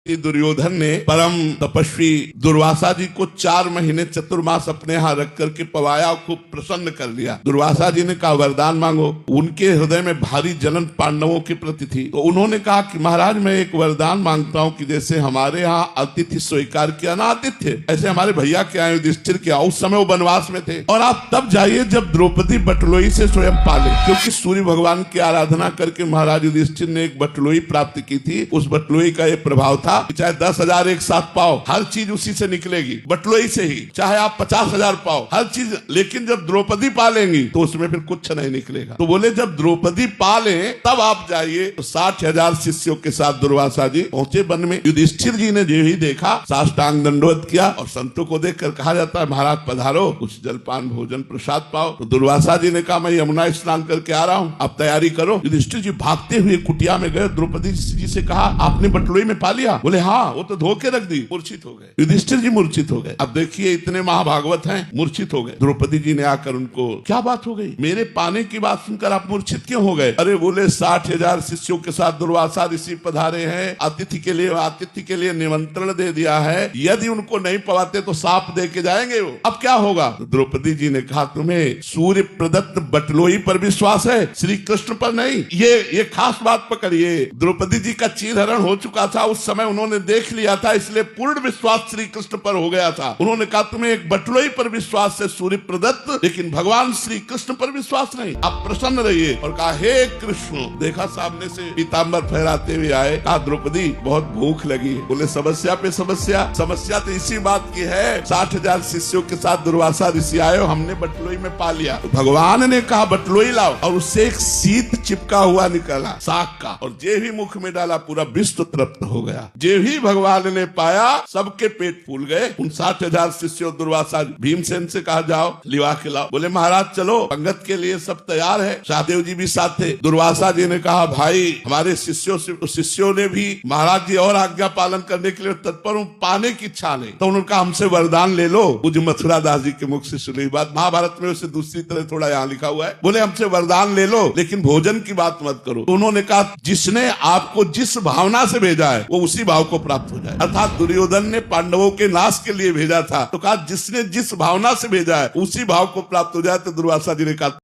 कि दुर्योधन ने परम तपस्वी दुर्वासा जी को 4 महीने चतुर्मास अपने यहाँ रख करके पवाया, खूब प्रसन्न कर लिया। दुर्वासा जी ने कहा वरदान मांगो। उनके हृदय में भारी जलन पांडवों के प्रति थी, तो उन्होंने कहा कि महाराज मैं एक वरदान मांगता हूँ कि जैसे हमारे यहाँ अतिथि स्वीकार किया ना आतिथ्य, ऐसे हमारे भैया के आए युधिष्ठिर के आओ, उस समय वो वनवास में थे, और आप तब जाइए जब द्रौपदी बटलोई से स्वयं पाले, क्योंकि सूर्य भगवान की आराधना करके महाराज युधिष्ठिर ने एक बटलोई प्राप्त की थी। उस बटलोई का ये प्रभाव था कि चाहे 10,000 एक साथ पाओ, हर चीज उसी से निकलेगी, बटलोई से ही, चाहे आप 50,000 पाओ, हर चीज। लेकिन जब द्रौपदी पालेंगी तो उसमें फिर कुछ नहीं निकलेगा। तो बोले जब द्रौपदी पाले तब आप जाइए। तो 60,000 शिष्यों के साथ दुर्वासा जी पहुंचे वन में। युधिष्ठिर जी ने जो ही देखा साष्टांग दंडवत किया, और संतों को देखकर कहा जाता है महाराज पधारो, कुछ जलपान भोजन प्रसाद पाओ। तो दुर्वासा जी ने कहा मैं यमुना स्नान करके आ रहा हूँ, आप तैयारी करो। युधिष्ठिर जी भागते हुए कुटिया में गए, द्रौपदी जी से कहा आपने बटलोई में पा लिया? बोले हाँ, वो तो धो के रख दी। मूर्छित हो गए, युधिष्ठिर जी मूर्छित हो गए। अब देखिए इतने महाभागवत हैं, मूर्छित हो गए। द्रौपदी जी ने आकर उनको क्या बात हो गई, मेरे पाने की बात सुनकर आप मूर्छित क्यों हो गए? अरे बोले 60,000 शिष्यों के साथ दुर्वासा ऋषि पधारे हैं, आतिथ्य के लिए निमंत्रण दे दिया है, यदि उनको नहीं पवाते तो साप दे के जाएंगे वो, अब क्या होगा? तो द्रौपदी जी ने कहा तुम्हें सूर्य प्रदत्त बटलोई पर विश्वास है, श्री कृष्ण पर नहीं। ये खास बात पकड़िए। द्रौपदी जी का चीरहरण हो चुका था, उस समय उन्होंने देख लिया था, इसलिए पूर्ण विश्वास श्री कृष्ण पर हो गया था। उन्होंने कहा तुम्हें एक बटलोई पर विश्वास है सूर्य प्रदत्त, लेकिन भगवान श्री कृष्ण पर विश्वास नहीं, आप प्रसन्न रहिए। और कहा हे कृष्ण, देखा सामने से पीताम्बर फहराते हुए आए। कहा द्रौपदी बहुत भूख लगी है। बोले समस्या पे समस्या तो इसी बात की है, 60,000 शिष्यों के साथ दुर्वासा ऋषि आए, हमने बटलोई में पा लिया। तो भगवान ने कहा बटलोई लाओ, और उससे एक शीत चिपका हुआ निकला साग का, और जे भी मुख में डाला पूरा विश्व तृप्त हो गया। जे भी भगवान ने पाया सबके पेट फूल गए। उन 60,000 शिष्यों दुर्वासा भीमसेन से कहा जाओ लिवा के लाओ। बोले महाराज चलो, पंगत के लिए सब तैयार है। सहदेव जी भी साथ थे। दुर्वासा जी ने कहा भाई हमारे शिष्यों ने भी महाराज जी और आज्ञा पालन करने के लिए तत्पर हूँ, पाने की इच्छा नहीं। तो उन्होंने कहा हमसे वरदान ले लो। कुछ मथुरा दास जी के मुख से सुनी बात, महाभारत में उसे दूसरी तरह थोड़ा यहाँ लिखा हुआ है। बोले हमसे वरदान ले लो, लेकिन भोजन की बात मत करो। तो उन्होंने कहा जिसने आपको जिस भावना से भेजा है वो उसी भाव को प्राप्त हो जाए। अर्थात दुर्योधन ने पांडवों के नाश के लिए भेजा था, तो कहा जिसने जिस भावना से भेजा है उसी भाव को प्राप्त हो जाए। तो दुर्वासा जी ने कहा